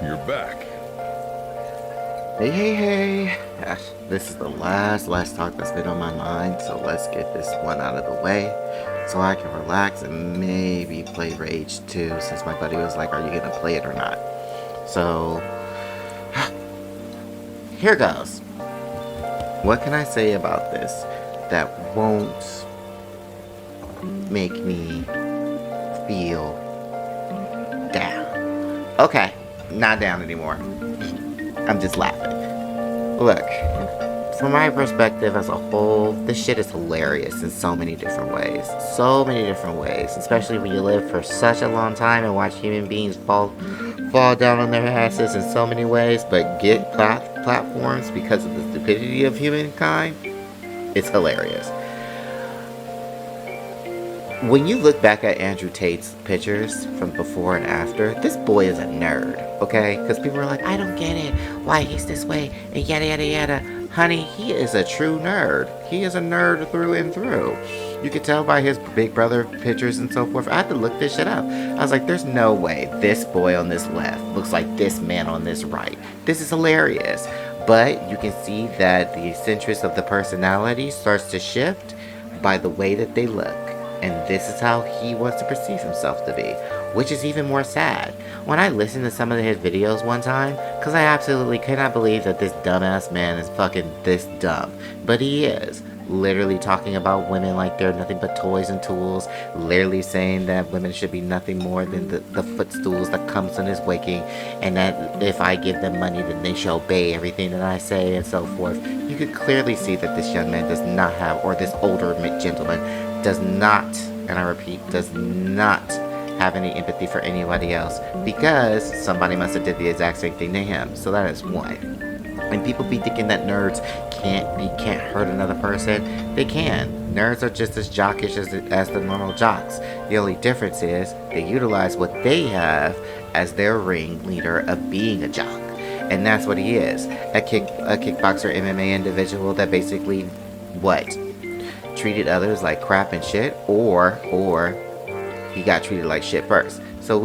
you're back. Hey. This is the last talk that's been on my mind, so let's get this one out of the way so I can relax and maybe play Rage 2 since my buddy was like, are you gonna play it or not? So, here goes. What can I say about this that won't make me feel down? Okay, not down anymore. I'm just laughing. Look, from my perspective as a whole, this shit is hilarious in so many different ways. So many different ways, especially when you live for such a long time and watch human beings fall down on their asses in so many ways, but get platforms because of the stupidity of humankind. It's hilarious. When you look back at Andrew Tate's pictures from before and after, this boy is a nerd, okay? Because people are like, I don't get it, why he's this way, and yada yada yada. Honey, he is a true nerd. He is a nerd through and through. You can tell by his Big Brother pictures and so forth. I had to look this shit up. I was like, there's no way this boy on this left looks like this man on this right. This is hilarious. But you can see that the eccentricity of the personality starts to shift by the way that they look. And this is how he wants to perceive himself to be, which is even more sad. When I listened to some of his videos one time, because I absolutely could not believe that this dumbass man is fucking this dumb. But he is. Literally talking about women like they're nothing but toys and tools. Literally saying that women should be nothing more than the footstools that comes in his waking. And that if I give them money, then they shall obey everything that I say and so forth. You could clearly see that this young man does not have, or this older gentleman, does not, and I repeat, does not have any empathy for anybody else, because somebody must have did the exact same thing to him. So that is one. And people be thinking that nerds can't hurt another person. They can. Nerds are just as jockish as the normal jocks. The only difference is they utilize what they have as their ringleader of being a jock. And that's what he is. A kickboxer MMA individual that basically, what? Treated others like crap and shit, or he got treated like shit first. So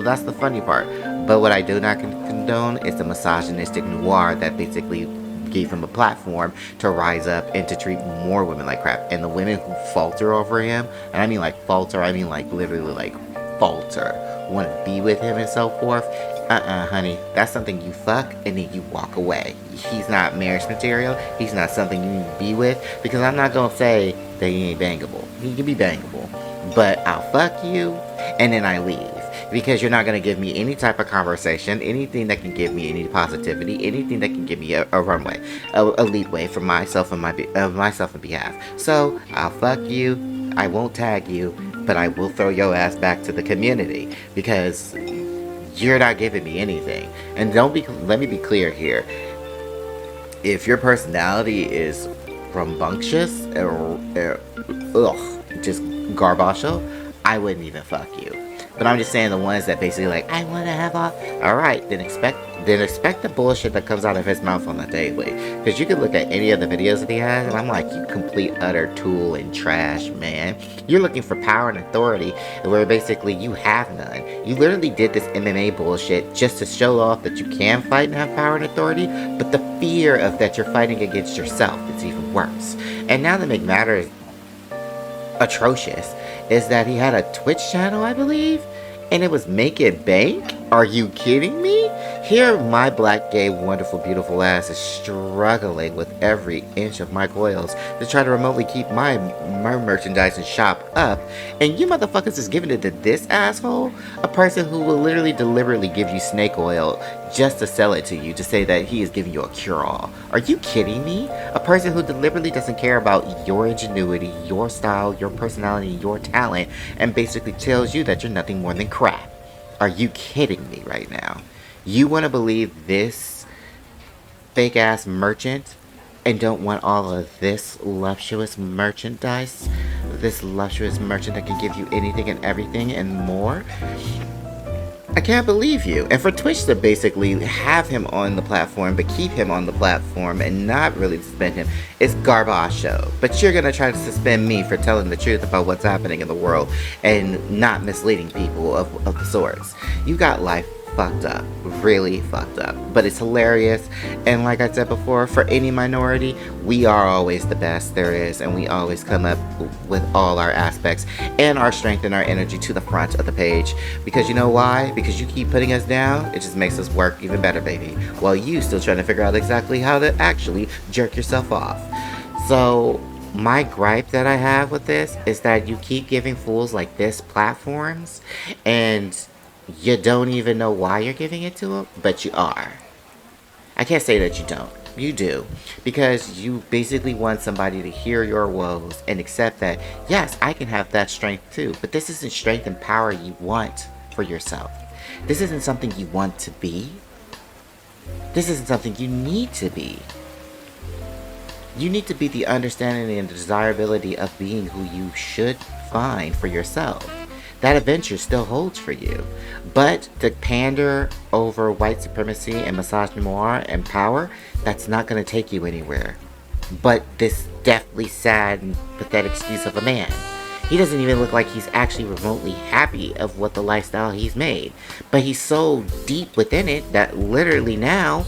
that's the funny part. But what I do not condone is the misogynistic noir that basically gave him a platform to rise up and to treat more women like crap. And the women who falter over him, and I mean like falter, I mean like literally like falter, want to be with him and so forth. Honey, that's something you fuck and then you walk away. He's not marriage material. He's not something you need to be with, because I'm not gonna say that he ain't bangable. He can be bangable, but I'll fuck you and then I leave, because you're not gonna give me any type of conversation, anything that can give me any positivity, anything that can give me a runway, a leadway for myself and myself and behalf. So I'll fuck you. I won't tag you, but I will throw your ass back to the community, because you're not giving me anything. And let me be clear here. If your personality is rambunctious or just garbacho, I wouldn't even fuck you. But I'm just saying the ones that basically like, I want to have alright, then expect the bullshit that comes out of his mouth on the daily. Because you can look at any of the videos that he has, and I'm like, you complete utter tool and trash, man. You're looking for power and authority, where basically you have none. You literally did this MMA bullshit just to show off that you can fight and have power and authority, but the fear of that you're fighting against yourself is even worse. And now to make matters atrocious, is that he had a Twitch channel, I believe, and it was Make It Bank? Are you kidding me? Here, my black, gay, wonderful, beautiful ass is struggling with every inch of my coils to try to remotely keep my merchandise and shop up, and you motherfuckers is giving it to this asshole? A person who will literally deliberately give you snake oil just to sell it to you, to say that he is giving you a cure-all. Are you kidding me? A person who deliberately doesn't care about your ingenuity, your style, your personality, your talent, and basically tells you that you're nothing more than crap. Are you kidding me right now? You want to believe this fake ass merchant and don't want all of this voluptuous merchandise? This voluptuous merchant that can give you anything and everything and more? I can't believe you. And for Twitch to basically have him on the platform, but keep him on the platform and not really suspend him, is garbage. But you're gonna try to suspend me for telling the truth about what's happening in the world and not misleading people of the sorts. You got life fucked up. Really fucked up. But it's hilarious. And like I said before, for any minority, we are always the best there is. And we always come up with all our aspects and our strength and our energy to the front of the page. Because you know why? Because you keep putting us down, it just makes us work even better, baby. While you still trying to figure out exactly how to actually jerk yourself off. So my gripe that I have with this is that you keep giving fools like this platforms and you don't even know why you're giving it to them, but you are. I can't say that you don't. You do. Because you basically want somebody to hear your woes and accept that, yes, I can have that strength too, but this isn't strength and power you want for yourself. This isn't something you want to be. This isn't something you need to be. You need to be the understanding and the desirability of being who you should find for yourself. That adventure still holds for you. But to pander over white supremacy and misogynoir and power, that's not going to take you anywhere. But this deathly sad and pathetic excuse of a man. He doesn't even look like he's actually remotely happy of what the lifestyle he's made. But he's so deep within it that literally now,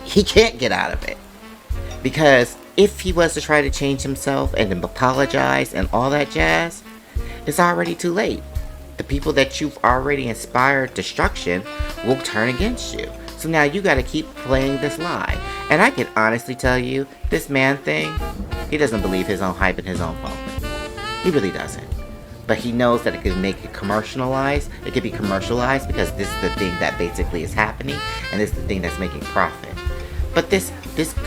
he can't get out of it. Because if he was to try to change himself and then apologize and all that jazz, it's already too late. The people that you've already inspired destruction will turn against you. So now you gotta keep playing this lie. And I can honestly tell you, this man thing, he doesn't believe his own hype in his own moment. He really doesn't. But he knows that it could make it commercialized. It could be commercialized because this is the thing that basically is happening. And this is the thing that's making profit. But this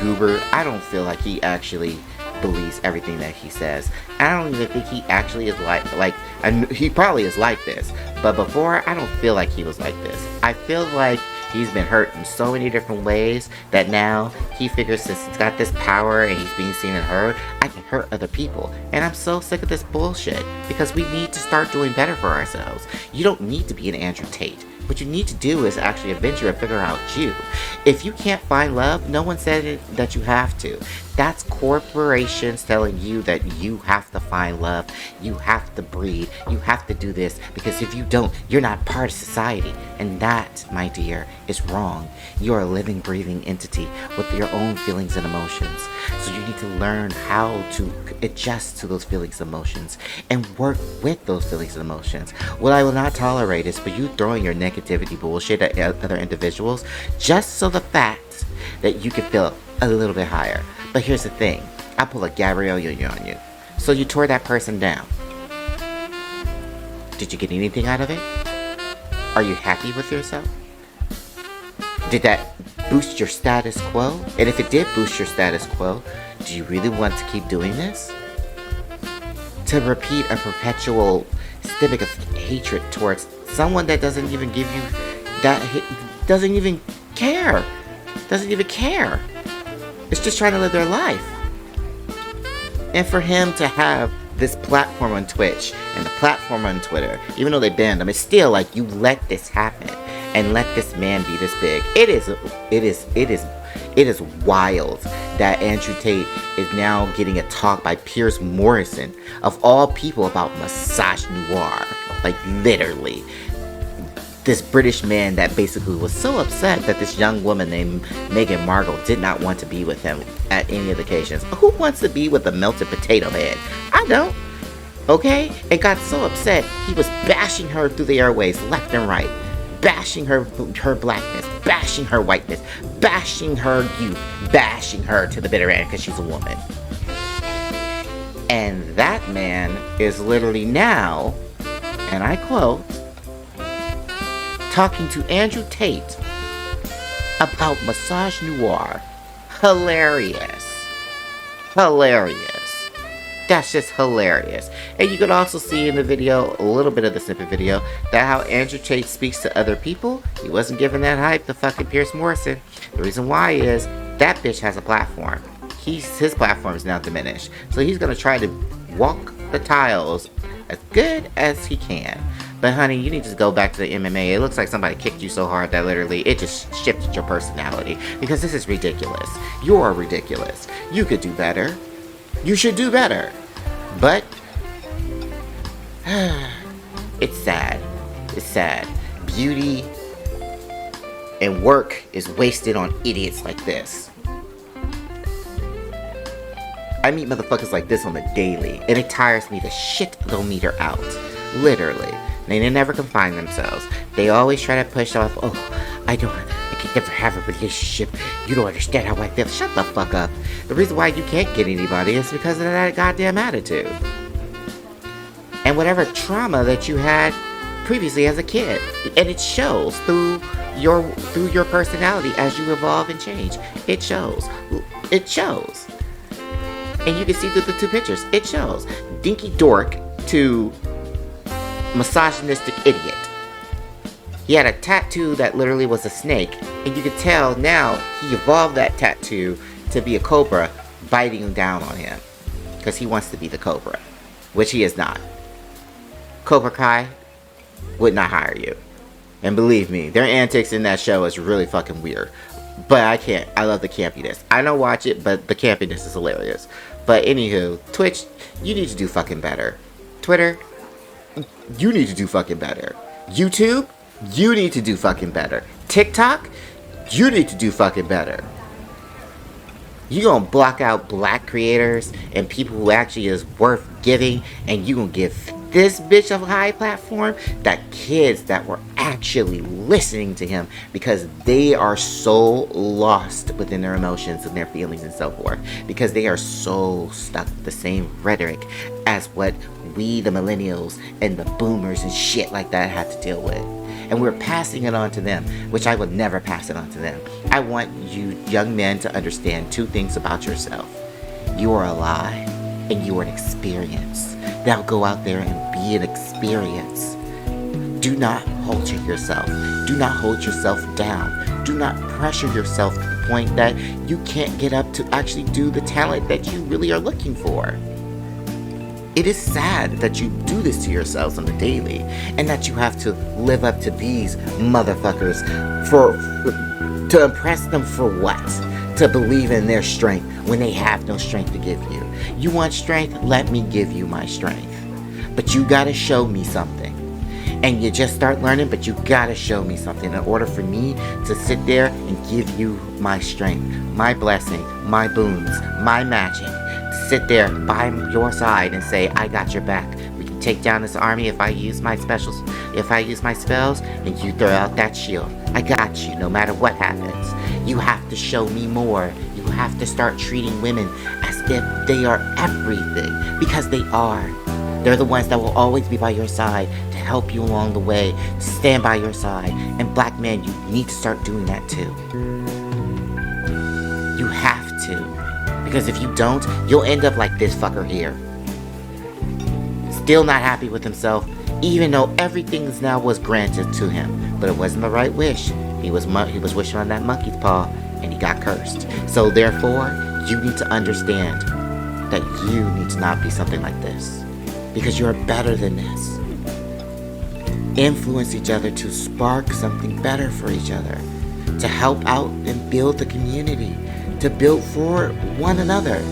goober, I don't feel like he actually believes everything that he says. I don't even think he actually is like he probably is like this. But before, I don't feel like he was like this. I feel like he's been hurt in so many different ways that now he figures since he's got this power and he's being seen and heard, I can hurt other people. And I'm so sick of this bullshit because we need to start doing better for ourselves. You don't need to be an Andrew Tate. What you need to do is actually adventure and figure out you. If you can't find love, no one said that you have to. That's corporations telling you that you have to find love, you have to breed, you have to do this, because if you don't, you're not part of society. And that, my dear, is wrong. You're a living, breathing entity with your own feelings and emotions. So you need to learn how to adjust to those feelings and emotions and work with those feelings and emotions. What I will not tolerate is for you throwing your negativity bullshit at other individuals just so the fact that you can feel a little bit higher. But here's the thing, I pull a Gabrielle Union on you. So you tore that person down. Did you get anything out of it? Are you happy with yourself? Did that boost your status quo? And if it did boost your status quo, do you really want to keep doing this? To repeat a perpetual stemic of hatred towards someone that doesn't even give you that, doesn't even care. Doesn't even care. It's just trying to live their life. And for him to have this platform on Twitch and the platform on Twitter, even though they banned him, it's still like you let this happen and let this man be this big. It is wild that Andrew Tate is now getting a talk by Piers Morrison, of all people, about misogynoir. Like, literally. This British man that basically was so upset that this young woman named Meghan Markle did not want to be with him at any of the occasions. Who wants to be with a melted potato head? I don't. Okay? And got so upset, he was bashing her through the airways left and right. Bashing her blackness, bashing her whiteness, bashing her youth, bashing her to the bitter end because she's a woman. And that man is literally now, and I quote, talking to Andrew Tate about misogynoir. Hilarious. Hilarious. That's just hilarious. And you could also see in the video, a little bit of the snippet video, that how Andrew Tate speaks to other people. He wasn't giving that hype to fucking Piers Morrison. The reason why is that bitch has a platform. His platform is now diminished. So he's gonna try to walk the tiles as good as he can. But honey, you need to go back to the MMA. It looks like somebody kicked you so hard that literally it just shifted your personality. Because this is ridiculous. You're ridiculous. You could do better. You should do better. But it's sad. It's sad. Beauty And work is wasted on idiots like this. I meet motherfuckers like this on the daily, and it tires me the shit-o-meter out. Literally. They never confine themselves. They always try to push off, oh, I can never have a relationship. You don't understand how I feel. Shut the fuck up. The reason why you can't get anybody is because of that goddamn attitude. And whatever trauma that you had previously as a kid. And it shows through your personality as you evolve and change. It shows. It shows. And you can see through the two pictures. It shows. Dinky dork to misogynistic idiot. He had a tattoo that literally was a snake, and you could tell now he evolved that tattoo to be a cobra biting down on him. Because he wants to be the cobra, which he is not. Cobra Kai would not hire you. And believe me, their antics in that show is really fucking weird. But I can't. I love the campiness. I don't watch it, but the campiness is hilarious. But anywho, Twitch, you need to do fucking better. Twitter, you need to do fucking better. YouTube, you need to do fucking better. TikTok, you need to do fucking better. You gonna block out black creators and people who actually is worth giving, and you gonna give this bitch a high platform that kids that were actually listening to him because they are so lost within their emotions and their feelings and so forth, because they are so stuck with the same rhetoric as what we the millennials and the boomers and shit like that have to deal with. And we're passing it on to them, which I would never pass it on to them. I want you young men to understand two things about yourself. You are alive and you are an experience. Now go out there and be an experience. Do not halter yourself. Do not hold yourself down. Do not pressure yourself to the point that you can't get up to actually do the talent that you really are looking for. It is sad that you do this to yourselves on the daily, and that you have to live up to these motherfuckers to impress them for what? To believe in their strength when they have no strength to give you. You want strength? Let me give you my strength. But you gotta show me something. And you just start learning, but you gotta show me something in order for me to sit there and give you my strength, my blessing, my boons, my magic. Sit there by your side and say, I got your back. We can take down this army if I use my specials, if I use my spells, and you throw out that shield. I got you no matter what happens. You have to show me more. You have to start treating women as if they are everything, because they are. They're the ones that will always be by your side to help you along the way, to stand by your side. And black men, you need to start doing that too. You have to. Because if you don't, you'll end up like this fucker here. Still not happy with himself, even though everything now was granted to him. But it wasn't the right wish. He was wishing on that monkey's paw, and he got cursed. So therefore, you need to understand that you need to not be something like this. Because you're better than this. Influence each other to spark something better for each other. To help out and build the community. To build for one another.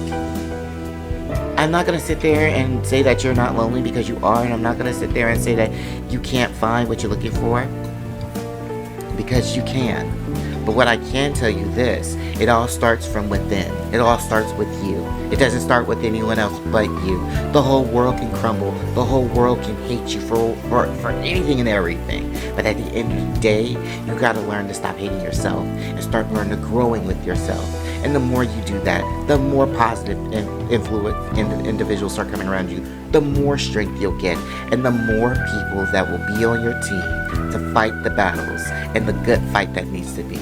I'm not going to sit there and say that you're not lonely, because you are, and I'm not going to sit there and say that you can't find what you're looking for, because you can. But what I can tell you this, it all starts from within. It all starts with you. It doesn't start with anyone else but you. The whole world can crumble. The whole world can hate you for anything and everything. But at the end of the day, you gotta learn to stop hating yourself and start learning to growing with yourself. And the more you do that, the more positive influence individuals start coming around you, the more strength you'll get, and the more people that will be on your team to fight the battles and the good fight that needs to be.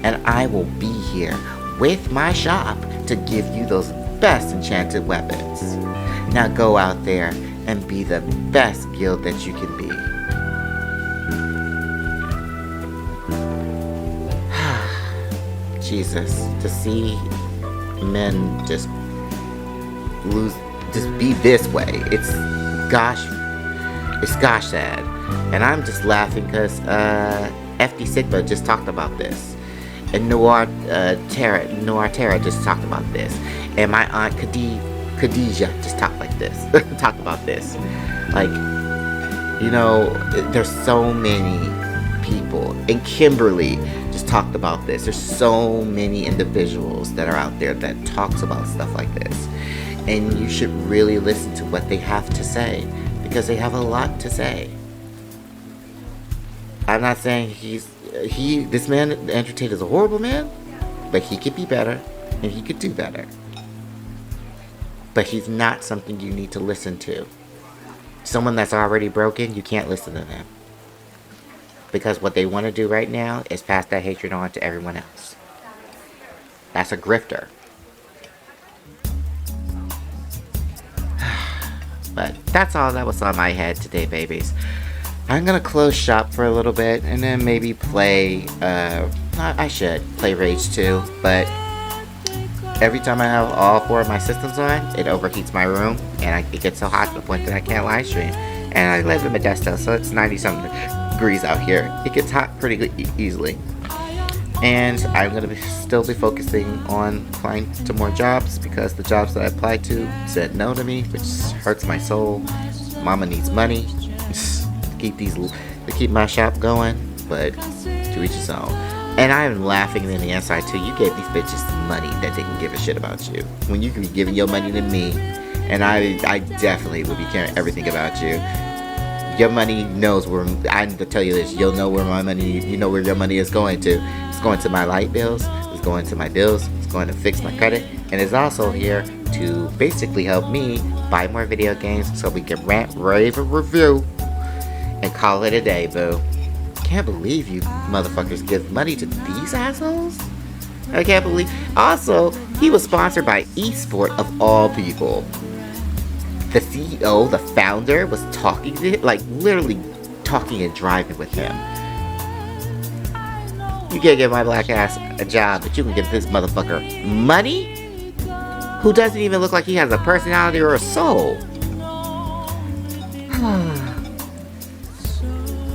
And I will be here with my shop to give you those best enchanted weapons. Now go out there and be the best guild that you can be. Jesus, to see men just be this way, it's gosh sad. And I'm just laughing because FD Sigma just talked about this, and Noir Terra just talked about this, and my aunt Khadijah just talked about this. Like, you know, there's so many people, and Kimberly just talked about this. There's so many individuals that are out there that talks about stuff like this. And you should really listen to what they have to say, because they have a lot to say. I'm not saying this man, Andrew Tate, is a horrible man, but he could be better, and he could do better. But he's not something you need to listen to. Someone that's already broken, you can't listen to them. Because what they want to do right now is pass that hatred on to everyone else. That's a grifter. But that's all that was on my head today, babies. I'm gonna close shop for a little bit and then maybe play, I should play Rage 2, but every time I have all 4 of my systems on, it overheats my room, and it gets so hot to the point that I can't live stream. And I live in Modesto, so it's 90-something degrees out here. It gets hot pretty easily. And I'm going to still be focusing on applying to more jobs, because the jobs that I applied to said no to me, which hurts my soul. Mama needs money to keep my shop going, but to each his own. And I'm laughing in the inside too. You gave these bitches money that they can give a shit about you, when you could be giving your money to me, and I definitely would be caring everything about you. Your money knows where, I need to tell you this, you'll know where my money, you know where your money is going to. It's going to my light bills, it's going to my bills, it's going to fix my credit, and it's also here to basically help me buy more video games so we can rant, rave, and review, and call it a day, boo. Can't believe you motherfuckers give money to these assholes. I can't believe. Also, he was sponsored by eSport of all people. The CEO, the founder, was talking to him, like literally talking and driving with him. You can't give my black ass a job, but you can give this motherfucker money? Who doesn't even look like he has a personality or a soul?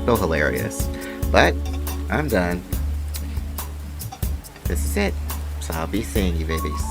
So hilarious. But I'm done. This is it. So I'll be seeing you, babies.